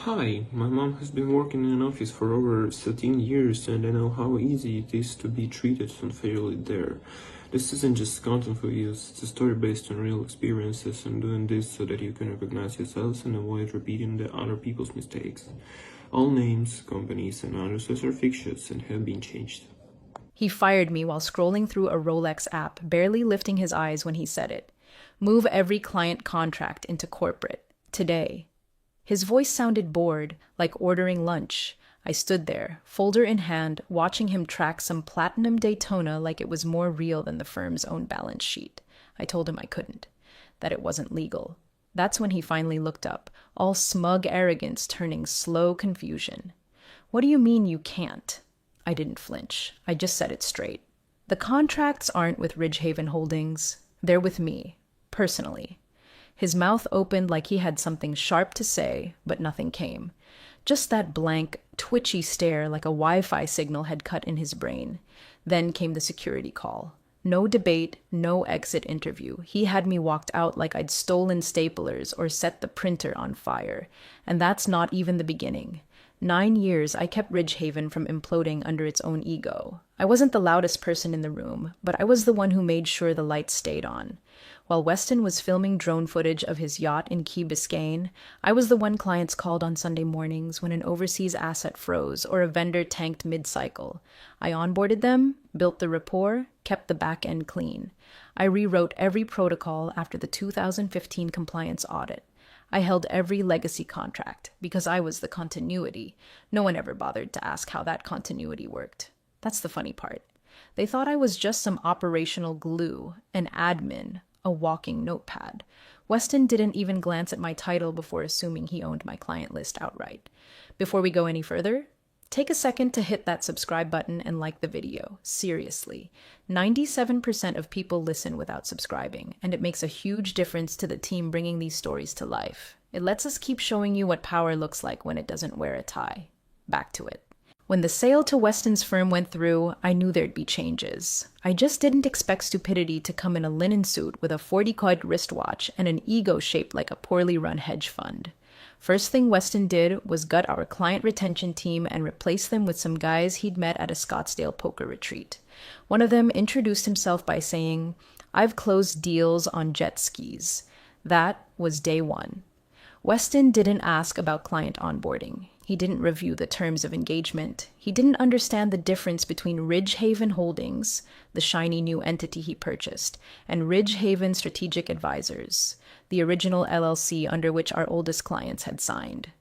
Hi, my mom has been working in an office for over 13 years and I know how easy it is to be treated unfairly there. This isn't just content for use, it's a story based on real experiences and doing this so that you can recognize yourselves and avoid repeating the other people's mistakes. All names, companies, and addresses are fictitious and have been changed. He fired me while scrolling through a Rolex app, barely lifting his eyes when he said it. Move every client contract into corporate. Today. His voice sounded bored, like ordering lunch. I stood there, folder in hand, watching him track some platinum Daytona like it was more real than the firm's own balance sheet. I told him I couldn't, that it wasn't legal. That's when he finally looked up, all smug arrogance turning slow confusion. What do you mean you can't? I didn't flinch. I just said it straight. The contracts aren't with Ridgehaven Holdings. They're with me, personally. His mouth opened like he had something sharp to say, but nothing came. Just that blank, twitchy stare like a Wi-Fi signal had cut in his brain. Then came the security call. No debate, no exit interview. He had me walked out like I'd stolen staplers or set the printer on fire. And that's not even the beginning. 9 years I kept Ridgehaven from imploding under its own ego. I wasn't the loudest person in the room, but I was the one who made sure the lights stayed on. While Weston was filming drone footage of his yacht in Key Biscayne, I was the one clients called on Sunday mornings when an overseas asset froze or a vendor tanked mid-cycle. I onboarded them, built the rapport, kept the back end clean. I rewrote every protocol after the 2015 compliance audit. I held every legacy contract because I was the continuity. No one ever bothered to ask how that continuity worked. That's the funny part. They thought I was just some operational glue, an admin, a walking notepad. Weston didn't even glance at my title before assuming he owned my client list outright. Before we go any further, take a second to hit that subscribe button and like the video. Seriously. 97% of people listen without subscribing, and it makes a huge difference to the team bringing these stories to life. It lets us keep showing you what power looks like when it doesn't wear a tie. Back to it. When the sale to Weston's firm went through, I knew there'd be changes. I just didn't expect stupidity to come in a linen suit with a 40-card wristwatch and an ego shaped like a poorly run hedge fund. First thing Weston did was gut our client retention team and replace them with some guys he'd met at a Scottsdale poker retreat. One of them introduced himself by saying, "I've closed deals on jet skis." That was day one. Weston didn't ask about client onboarding. He didn't review the terms of engagement. He didn't understand the difference between Ridgehaven Holdings, the shiny new entity he purchased, and Ridgehaven Strategic Advisors, the original LLC under which our oldest clients had signed.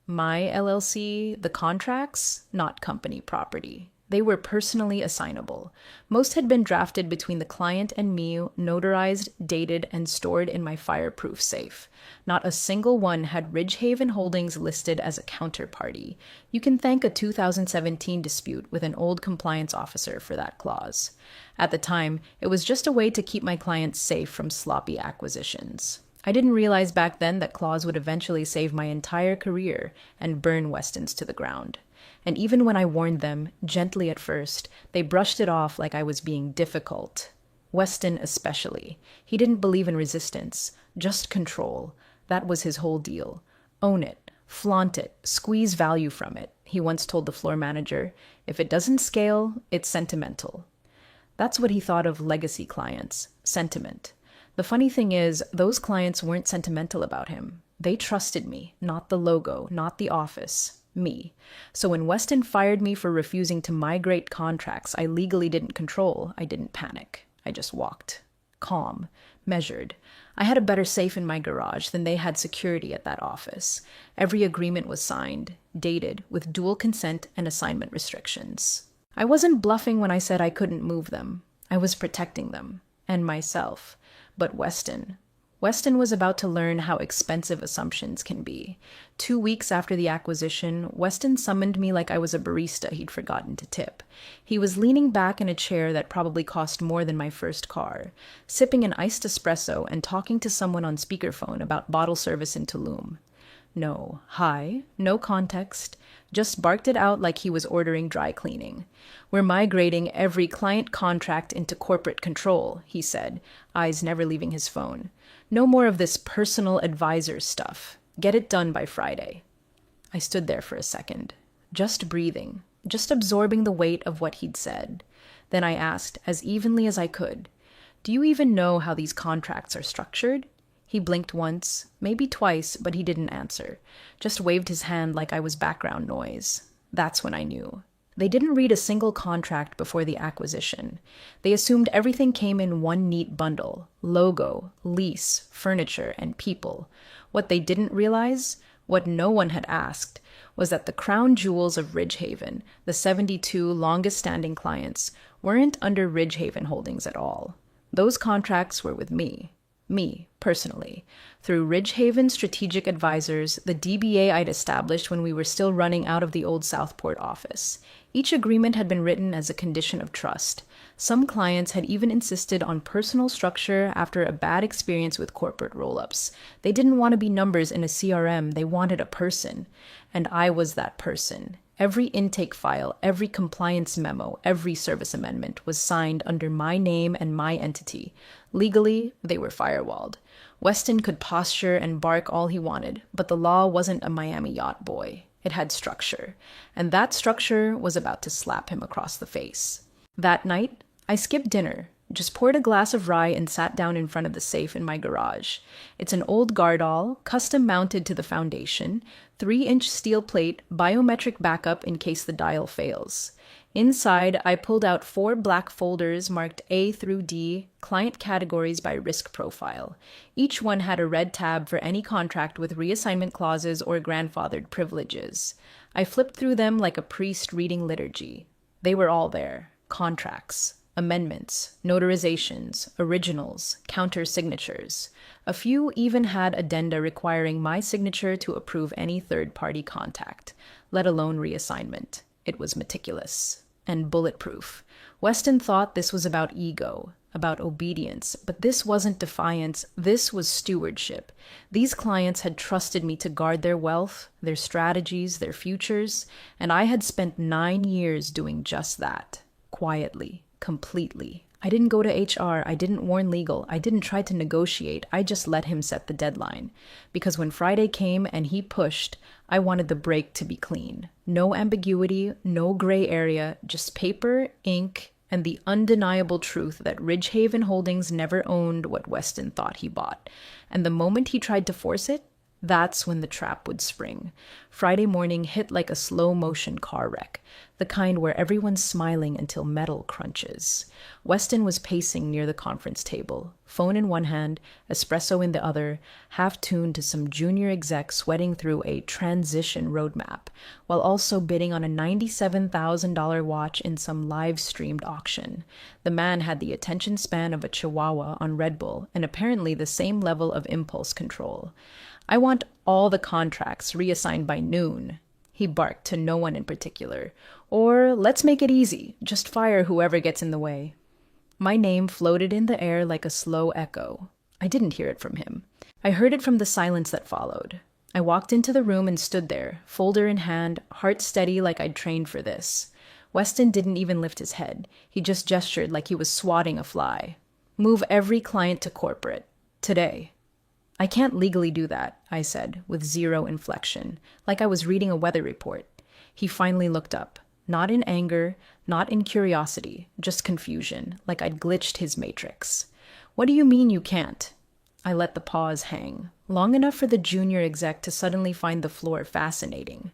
My LLC, the contracts, not company property. They were personally assignable. Most had been drafted between the client and me, notarized, dated, and stored in my fireproof safe. Not a single one had Ridgehaven Holdings listed as a counterparty. You can thank a 2017 dispute with an old compliance officer for that clause. At the time, it was just a way to keep my clients safe from sloppy acquisitions. I didn't realize back then that clause would eventually save my entire career and burn Weston's to the ground. And even when I warned them, gently at first, they brushed it off like I was being difficult. Weston especially. He didn't believe in resistance, just control. That was his whole deal. Own it, flaunt it, squeeze value from it. He once told the floor manager, "If it doesn't scale, it's sentimental." That's what he thought of legacy clients, sentiment. The funny thing is, those clients weren't sentimental about him. They trusted me, not the logo, not the office. Me. So when Weston fired me for refusing to migrate contracts I legally didn't control, I didn't panic. I just walked. Calm. Measured. I had a better safe in my garage than they had security at that office. Every agreement was signed, dated, with dual consent and assignment restrictions. I wasn't bluffing when I said I couldn't move them. I was protecting them. And myself. But Weston was about to learn how expensive assumptions can be. 2 weeks after the acquisition, Weston summoned me like I was a barista he'd forgotten to tip. He was leaning back in a chair that probably cost more than my first car, sipping an iced espresso and talking to someone on speakerphone about bottle service in Tulum. No hi, no context, just barked it out like he was ordering dry cleaning. "We're migrating every client contract into corporate control," he said, eyes never leaving his phone. "No more of this personal advisor stuff. Get it done by Friday." I stood there for a second, just breathing, just absorbing the weight of what he'd said. Then I asked, as evenly as I could, "Do you even know how these contracts are structured?" He blinked once, maybe twice, but he didn't answer, just waved his hand like I was background noise. That's when I knew. They didn't read a single contract before the acquisition. They assumed everything came in one neat bundle: logo, lease, furniture, and people. What they didn't realize, what no one had asked, was that the crown jewels of Ridgehaven, the 72 longest-standing clients, weren't under Ridgehaven Holdings at all. Those contracts were with me. Me, personally, through Ridgehaven Strategic Advisors, the DBA I'd established when we were still running out of the old Southport office. Each agreement had been written as a condition of trust. Some clients had even insisted on personal structure after a bad experience with corporate roll-ups. They didn't want to be numbers in a CRM, they wanted a person. And I was that person. Every intake file, every compliance memo, every service amendment was signed under my name and my entity. Legally, they were firewalled. Weston could posture and bark all he wanted, but the law wasn't a Miami yacht boy. It had structure, and that structure was about to slap him across the face. That night, I skipped dinner, just poured a glass of rye and sat down in front of the safe in my garage. It's an old Gardol, custom mounted to the foundation, 3-inch steel plate, biometric backup in case the dial fails. Inside, I pulled out 4 black folders marked A through D, client categories by risk profile. Each one had a red tab for any contract with reassignment clauses or grandfathered privileges. I flipped through them like a priest reading liturgy. They were all there. Contracts, amendments, notarizations, originals, counter-signatures. A few even had addenda requiring my signature to approve any third-party contact, let alone reassignment. It was meticulous and bulletproof. Weston thought this was about ego, about obedience, but this wasn't defiance, this was stewardship. These clients had trusted me to guard their wealth, their strategies, their futures, and I had spent 9 years doing just that, quietly, completely. I didn't go to HR, I didn't warn legal, I didn't try to negotiate, I just let him set the deadline. Because when Friday came and he pushed, I wanted the break to be clean. No ambiguity, no gray area, just paper, ink, and the undeniable truth that Ridgehaven Holdings never owned what Weston thought he bought. And the moment he tried to force it, that's when the trap would spring. Friday morning hit like a slow-motion car wreck, the kind where everyone's smiling until metal crunches. Weston was pacing near the conference table, phone in one hand, espresso in the other, half-tuned to some junior exec sweating through a transition roadmap, while also bidding on a $97,000 watch in some live-streamed auction. The man had the attention span of a chihuahua on Red Bull, and apparently the same level of impulse control. "I want all the contracts reassigned by noon," he barked to no one in particular. "Or let's make it easy, just fire whoever gets in the way." My name floated in the air like a slow echo. I didn't hear it from him. I heard it from the silence that followed. I walked into the room and stood there, folder in hand, heart steady like I'd trained for this. Weston didn't even lift his head. He just gestured like he was swatting a fly. "Move every client to corporate. Today." "I can't legally do that," I said, with zero inflection, like I was reading a weather report. He finally looked up, not in anger, not in curiosity, just confusion, like I'd glitched his matrix. "What do you mean you can't?" I let the pause hang, long enough for the junior exec to suddenly find the floor fascinating.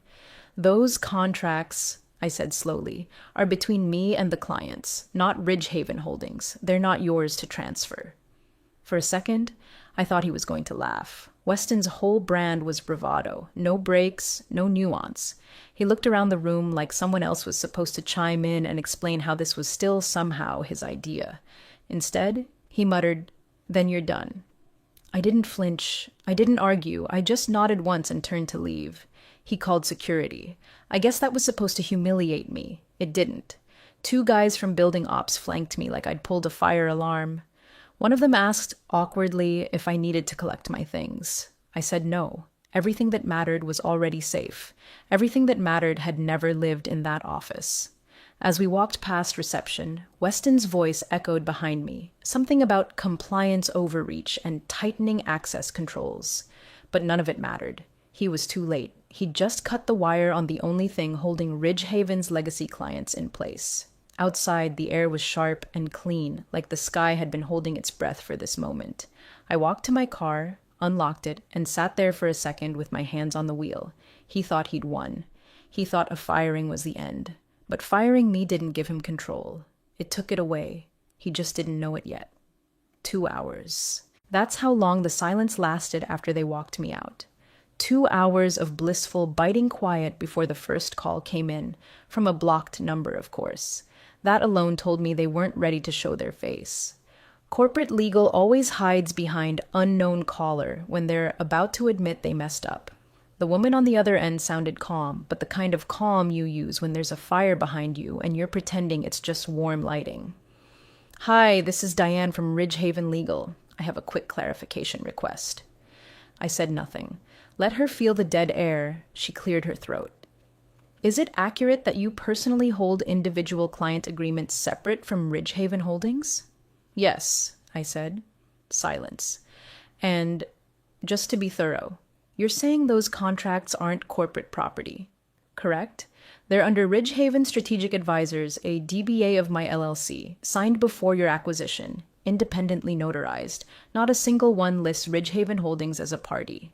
"Those contracts," I said slowly, "are between me and the clients, not Ridgehaven Holdings. They're not yours to transfer." For a second, I thought he was going to laugh. Weston's whole brand was bravado, no breaks, no nuance. He looked around the room like someone else was supposed to chime in and explain how this was still somehow his idea. Instead, he muttered, "Then you're done." I didn't flinch. I didn't argue. I just nodded once and turned to leave. He called security. I guess that was supposed to humiliate me. It didn't. 2 guys from building ops flanked me like I'd pulled a fire alarm. One of them asked, awkwardly, if I needed to collect my things. I said no. Everything that mattered was already safe. Everything that mattered had never lived in that office. As we walked past reception, Weston's voice echoed behind me, something about compliance overreach and tightening access controls. But none of it mattered. He was too late. He'd just cut the wire on the only thing holding Ridgehaven's legacy clients in place. Outside, the air was sharp and clean, like the sky had been holding its breath for this moment. I walked to my car, unlocked it, and sat there for a second with my hands on the wheel. He thought he'd won. He thought a firing was the end. But firing me didn't give him control. It took it away. He just didn't know it yet. 2 hours. That's how long the silence lasted after they walked me out. 2 hours of blissful, biting quiet before the first call came in, from a blocked number, of course. That alone told me they weren't ready to show their face. Corporate legal always hides behind unknown caller when they're about to admit they messed up. The woman on the other end sounded calm, but the kind of calm you use when there's a fire behind you and you're pretending it's just warm lighting. "Hi, this is Diane from Ridgehaven Legal. I have a quick clarification request." I said nothing. Let her feel the dead air. She cleared her throat. "Is it accurate that you personally hold individual client agreements separate from Ridgehaven Holdings?" "Yes," I said. Silence. "And just to be thorough, you're saying those contracts aren't corporate property, correct? They're under Ridgehaven Strategic Advisors, a DBA of my LLC, signed before your acquisition, independently notarized. Not a single one lists Ridgehaven Holdings as a party."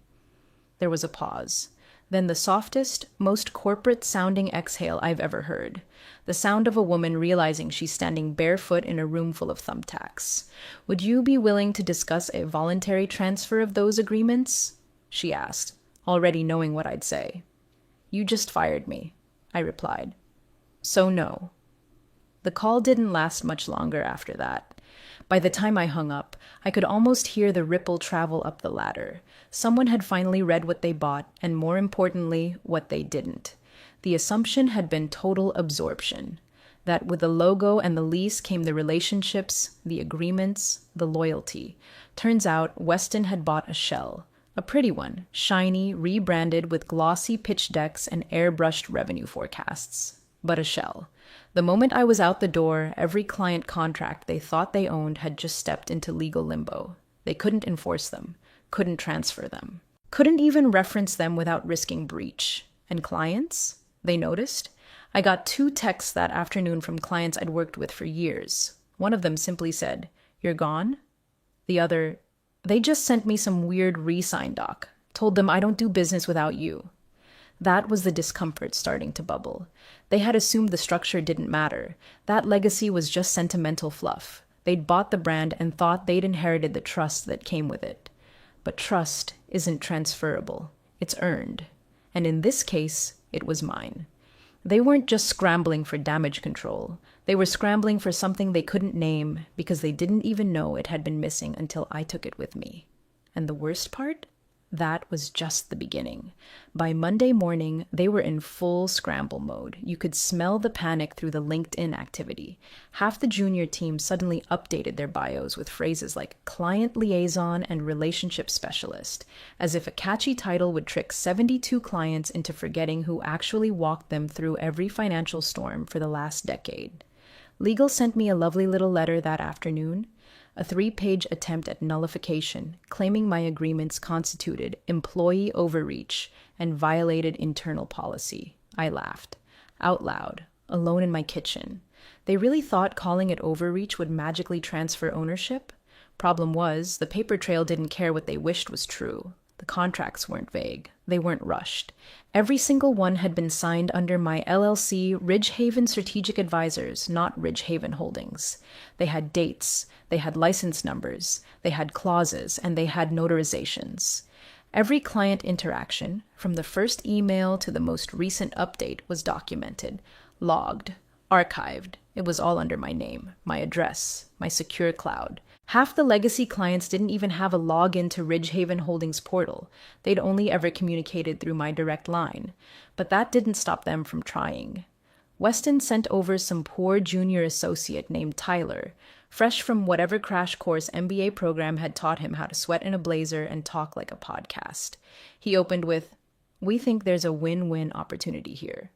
There was a pause. Then the softest, most corporate-sounding exhale I've ever heard. The sound of a woman realizing she's standing barefoot in a room full of thumbtacks. "Would you be willing to discuss a voluntary transfer of those agreements?" she asked, already knowing what I'd say. "You just fired me," I replied. "So no." The call didn't last much longer after that. By the time I hung up, I could almost hear the ripple travel up the ladder. Someone had finally read what they bought, and more importantly, what they didn't. The assumption had been total absorption. That with the logo and the lease came the relationships, the agreements, the loyalty. Turns out Weston had bought a shell. A pretty one, shiny, rebranded with glossy pitch decks and airbrushed revenue forecasts. But a shell. The moment I was out the door, every client contract they thought they owned had just stepped into legal limbo. They couldn't enforce them, couldn't transfer them, couldn't even reference them without risking breach. And clients? They noticed. I got 2 texts that afternoon from clients I'd worked with for years. One of them simply said, "You're gone?" The other, "They just sent me some weird re-sign doc. Told them I don't do business without you." That was the discomfort starting to bubble. They had assumed the structure didn't matter. That legacy was just sentimental fluff. They'd bought the brand and thought they'd inherited the trust that came with it. But trust isn't transferable. It's earned. And in this case, it was mine. They weren't just scrambling for damage control. They were scrambling for something they couldn't name because they didn't even know it had been missing until I took it with me. And the worst part? That was just the beginning. By Monday morning, they were in full scramble mode. You could smell the panic through the LinkedIn activity. Half the junior team suddenly updated their bios with phrases like client liaison and relationship specialist, as if a catchy title would trick 72 clients into forgetting who actually walked them through every financial storm for the last decade. Legal sent me a lovely little letter that afternoon. A 3-page attempt at nullification, claiming my agreements constituted employee overreach and violated internal policy. I laughed. Out loud, alone in my kitchen. They really thought calling it overreach would magically transfer ownership? Problem was, the paper trail didn't care what they wished was true. The contracts weren't vague. They weren't rushed. Every single one had been signed under my LLC Ridgehaven Strategic Advisors, not Ridgehaven Holdings. They had dates, they had license numbers, they had clauses, and they had notarizations. Every client interaction, from the first email to the most recent update, was documented, logged, archived. It was all under my name, my address, my secure cloud. Half the legacy clients didn't even have a login to Ridgehaven Holdings portal. They'd only ever communicated through my direct line. But that didn't stop them from trying. Weston sent over some poor junior associate named Tyler, fresh from whatever crash course MBA program had taught him how to sweat in a blazer and talk like a podcast. He opened with, "We think there's a win-win opportunity here."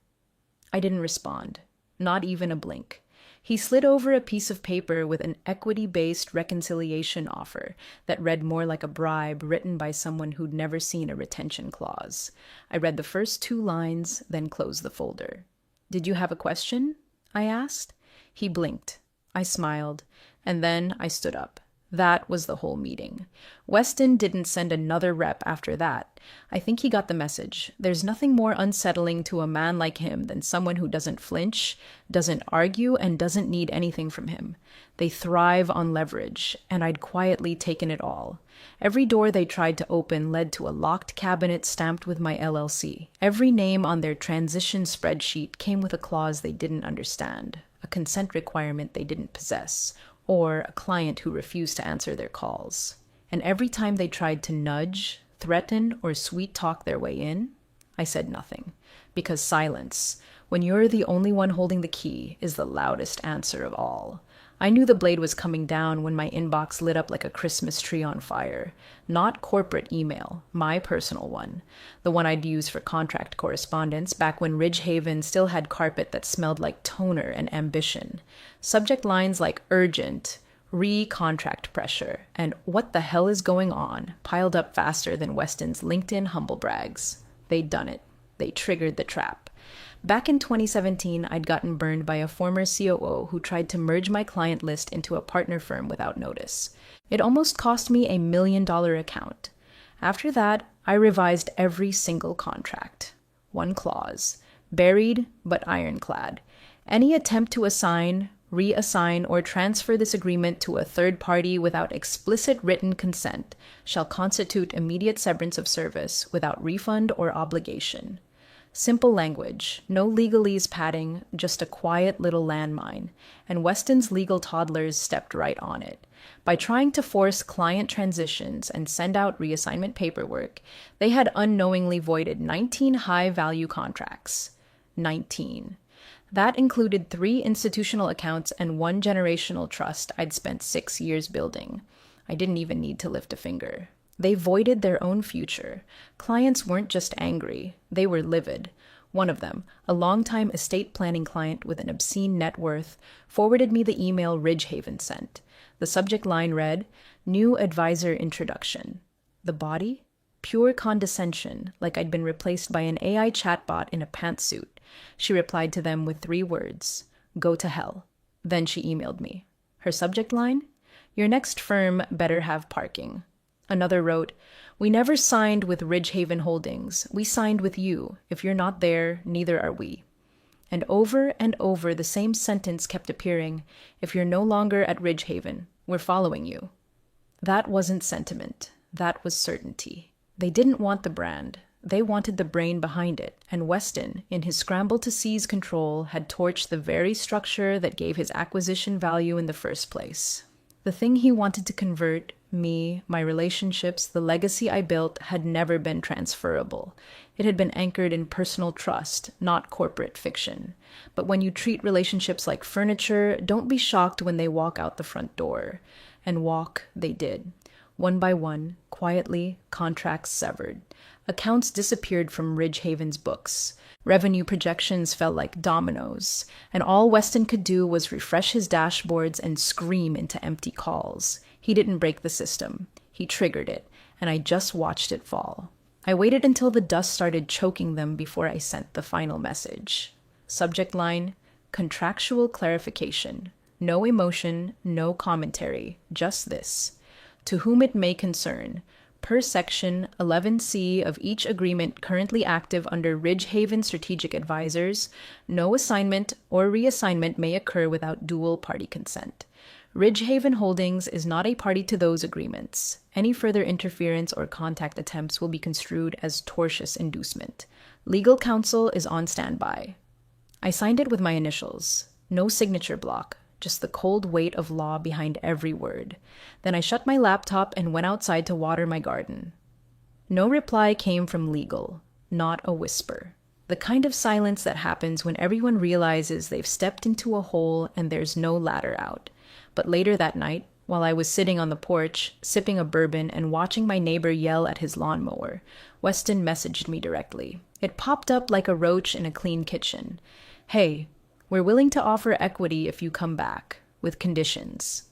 I didn't respond. Not even a blink. He slid over a piece of paper with an equity-based reconciliation offer that read more like a bribe written by someone who'd never seen a retention clause. I read the first 2 lines, then closed the folder. "Did you have a question?" I asked. He blinked. I smiled, and then I stood up. That was the whole meeting. Weston didn't send another rep after that. I think he got the message. There's nothing more unsettling to a man like him than someone who doesn't flinch, doesn't argue, and doesn't need anything from him. They thrive on leverage, and I'd quietly taken it all. Every door they tried to open led to a locked cabinet stamped with my LLC. Every name on their transition spreadsheet came with a clause they didn't understand, a consent requirement they didn't possess, or a client who refused to answer their calls. And every time they tried to nudge, threaten, or sweet-talk their way in, I said nothing. Because silence, when you're the only one holding the key, is the loudest answer of all. I knew the blade was coming down when my inbox lit up like a Christmas tree on fire. Not corporate email, my personal one. The one I'd use for contract correspondence back when Ridgehaven still had carpet that smelled like toner and ambition. Subject lines like urgent, re-contract pressure, and what the hell is going on piled up faster than Weston's LinkedIn humblebrags. They'd done it. They triggered the trap. Back in 2017, I'd gotten burned by a former COO who tried to merge my client list into a partner firm without notice. It almost cost me a $1 million account. After that, I revised every single contract. One clause. Buried, but ironclad. Any attempt to assign, reassign, or transfer this agreement to a third party without explicit written consent shall constitute immediate severance of service without refund or obligation. Simple language, no legalese padding, just a quiet little landmine, and Weston's legal toddlers stepped right on it. By trying to force client transitions and send out reassignment paperwork, they had unknowingly voided 19 high-value contracts. 19. That included 3 institutional accounts and 1 generational trust I'd spent 6 years building. I didn't even need to lift a finger. They voided their own future. Clients weren't just angry, they were livid. One of them, a longtime estate planning client with an obscene net worth, forwarded me the email Ridgehaven sent. The subject line read, "New advisor introduction." The body? Pure condescension, like I'd been replaced by an AI chatbot in a pantsuit. She replied to them with 3 words, "Go to hell." Then she emailed me. Her subject line? "Your next firm better have parking." Another wrote, "We never signed with Ridgehaven Holdings. We signed with you. If you're not there, neither are we." And over the same sentence kept appearing, "If you're no longer at Ridgehaven, we're following you." That wasn't sentiment. That was certainty. They didn't want the brand. They wanted the brain behind it, and Weston, in his scramble to seize control, had torched the very structure that gave his acquisition value in the first place. The thing he wanted to convert, me, my relationships, the legacy I built, had never been transferable. It had been anchored in personal trust, not corporate fiction. But when you treat relationships like furniture, don't be shocked when they walk out the front door. And walk they did. One by one, quietly, contracts severed. Accounts disappeared from Ridgehaven's books. Revenue projections fell like dominoes, and all Weston could do was refresh his dashboards and scream into empty calls. He didn't break the system. He triggered it, and I just watched it fall. I waited until the dust started choking them before I sent the final message. Subject line, contractual clarification. No emotion, no commentary, just this. To whom it may concern, per section 11C of each agreement currently active under Ridgehaven Strategic Advisors, no assignment or reassignment may occur without dual party consent. Ridgehaven Holdings is not a party to those agreements. Any further interference or contact attempts will be construed as tortious inducement. Legal counsel is on standby. I signed it with my initials. No signature block. Just the cold weight of law behind every word. Then I shut my laptop and went outside to water my garden. No reply came from legal, not a whisper. The kind of silence that happens when everyone realizes they've stepped into a hole and there's no ladder out. But later that night, while I was sitting on the porch, sipping a bourbon and watching my neighbor yell at his lawnmower, Weston messaged me directly. It popped up like a roach in a clean kitchen. "Hey, We're willing to offer equity if you come back, with conditions.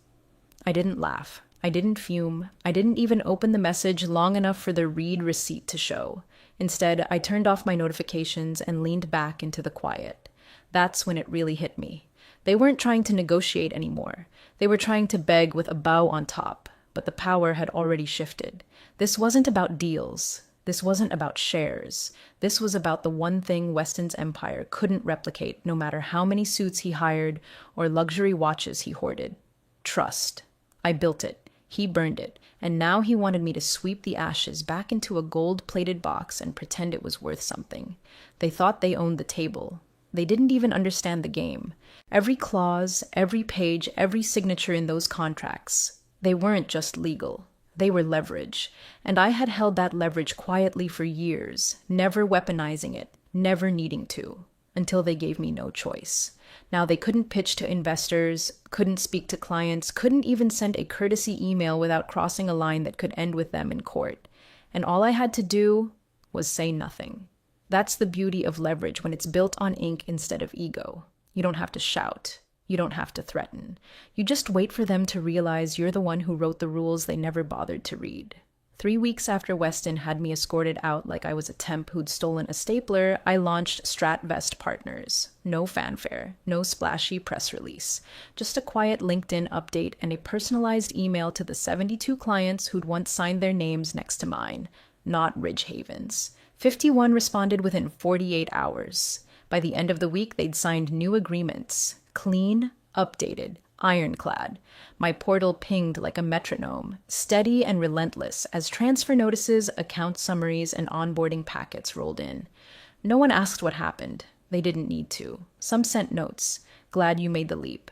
I didn't laugh. I didn't fume. I didn't even open the message long enough for the read receipt to show. Instead, I turned off my notifications and leaned back into the quiet. That's when it really hit me. They weren't trying to negotiate anymore. They were trying to beg with a bow on top, but the power had already shifted. This wasn't about deals. This wasn't about shares. This was about the one thing Weston's empire couldn't replicate, no matter how many suits he hired or luxury watches he hoarded. Trust. I built it. He burned it. And now he wanted me to sweep the ashes back into a gold-plated box and pretend it was worth something. They thought they owned the table. They didn't even understand the game. Every clause, every page, every signature in those contracts, they weren't just legal. They were leverage. And I had held that leverage quietly for years, never weaponizing it, never needing to, until they gave me no choice. Now they couldn't pitch to investors, couldn't speak to clients, couldn't even send a courtesy email without crossing a line that could end with them in court. And all I had to do was say nothing. That's the beauty of leverage when it's built on ink instead of ego. You don't have to shout. You don't have to threaten. You just wait for them to realize you're the one who wrote the rules they never bothered to read. 3 weeks after Weston had me escorted out like I was a temp who'd stolen a stapler, I launched StratVest Partners. No fanfare, no splashy press release. Just a quiet LinkedIn update and a personalized email to the 72 clients who'd once signed their names next to mine, not Ridgehaven's. 51 responded within 48 hours. By the end of the week, they'd signed new agreements. Clean, updated, ironclad. My portal pinged like a metronome, steady and relentless as transfer notices, account summaries, and onboarding packets rolled in. No one asked what happened. They didn't need to. Some sent notes. Glad you made the leap.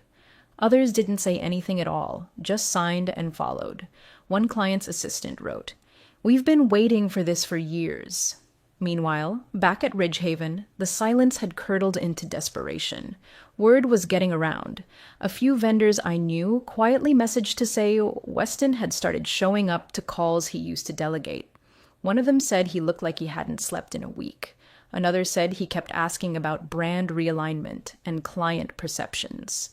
Others didn't say anything at all, just signed and followed. One client's assistant wrote, "We've been waiting for this for years." Meanwhile, back at Ridgehaven, the silence had curdled into desperation. Word was getting around. A few vendors I knew quietly messaged to say Weston had started showing up to calls he used to delegate. One of them said he looked like he hadn't slept in a week. Another said he kept asking about brand realignment and client perceptions.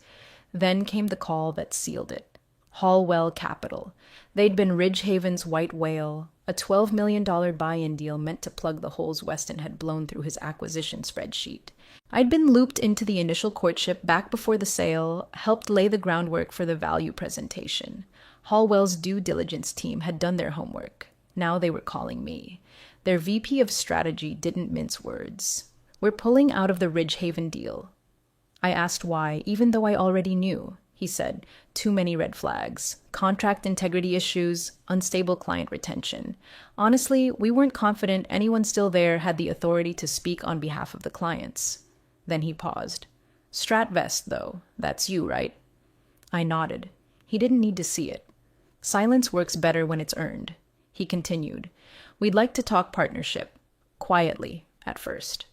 Then came the call that sealed it. Hallwell Capital. They'd been Ridgehaven's white whale, a $12 million buy-in deal meant to plug the holes Weston had blown through his acquisition spreadsheet. I'd been looped into the initial courtship back before the sale, helped lay the groundwork for the value presentation. Hallwell's due diligence team had done their homework. Now they were calling me. Their VP of strategy didn't mince words. "We're pulling out of the Ridgehaven deal." I asked why, even though I already knew. He said, "Too many red flags. Contract integrity issues, unstable client retention. Honestly, we weren't confident anyone still there had the authority to speak on behalf of the clients." Then he paused. "StratVest, though. That's you, right?" I nodded. He didn't need to see it. Silence works better when it's earned. He continued, "We'd like to talk partnership. Quietly, at first."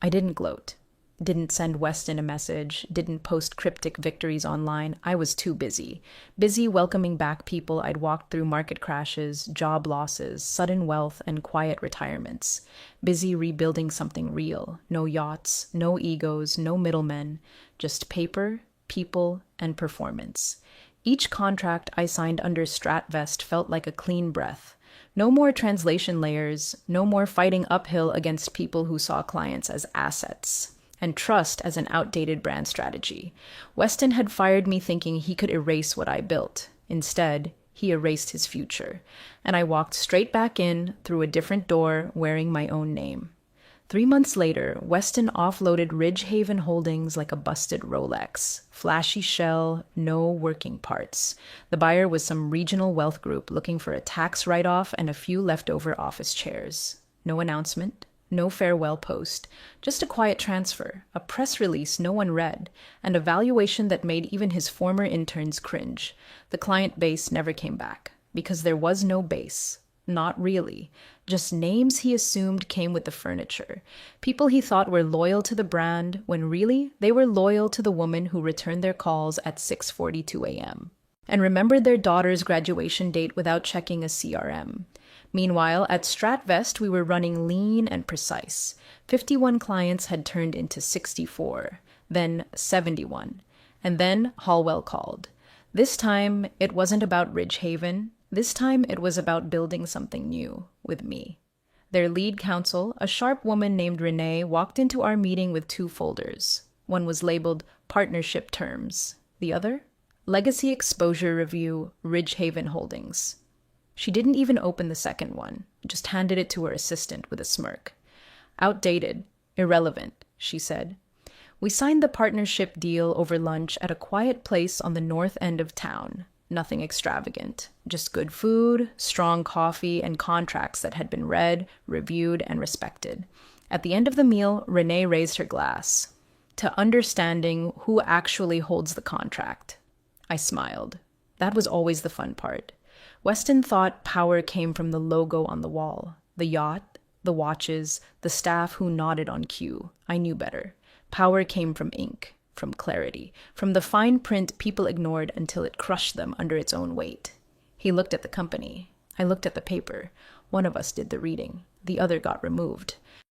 I didn't gloat. Didn't send Weston a message, didn't post cryptic victories online. I was too busy. Busy welcoming back people I'd walked through market crashes, job losses, sudden wealth, and quiet retirements. Busy rebuilding something real. No yachts, no egos, no middlemen. Just paper, people, and performance. Each contract I signed under StratVest felt like a clean breath. No more translation layers, no more fighting uphill against people who saw clients as assets. And trust as an outdated brand strategy. Weston had fired me thinking he could erase what I built. Instead, he erased his future. And I walked straight back in, through a different door, wearing my own name. 3 months later, Weston offloaded Ridgehaven Holdings like a busted Rolex. Flashy shell, no working parts. The buyer was some regional wealth group looking for a tax write-off and a few leftover office chairs. No announcement. No farewell post, just a quiet transfer, a press release no one read, and a valuation that made even his former interns cringe. The client base never came back, because there was no base. Not really. Just names he assumed came with the furniture. People he thought were loyal to the brand, when really they were loyal to the woman who returned their calls at 6:42 a.m. and remembered their daughter's graduation date without checking a CRM. Meanwhile, at StratVest, we were running lean and precise. 51 clients had turned into 64. then 71. And then Hallwell called. This time, it wasn't about Ridgehaven. This time, it was about building something new with me. Their lead counsel, a sharp woman named Renee, walked into our meeting with 2 folders. One was labeled Partnership Terms. The other? Legacy Exposure Review, Ridgehaven Holdings. She didn't even open the second one, just handed it to her assistant with a smirk. Outdated, irrelevant, she said. We signed the partnership deal over lunch at a quiet place on the north end of town. Nothing extravagant, just good food, strong coffee, and contracts that had been read, reviewed, and respected. At the end of the meal, Renee raised her glass. To understanding who actually holds the contract. I smiled. That was always the fun part. Weston thought power came from the logo on the wall, the yacht, the watches, the staff who nodded on cue. I knew better. Power came from ink, from clarity, from the fine print people ignored until it crushed them under its own weight. He looked at the company. I looked at the paper. One of us did the reading. The other got removed.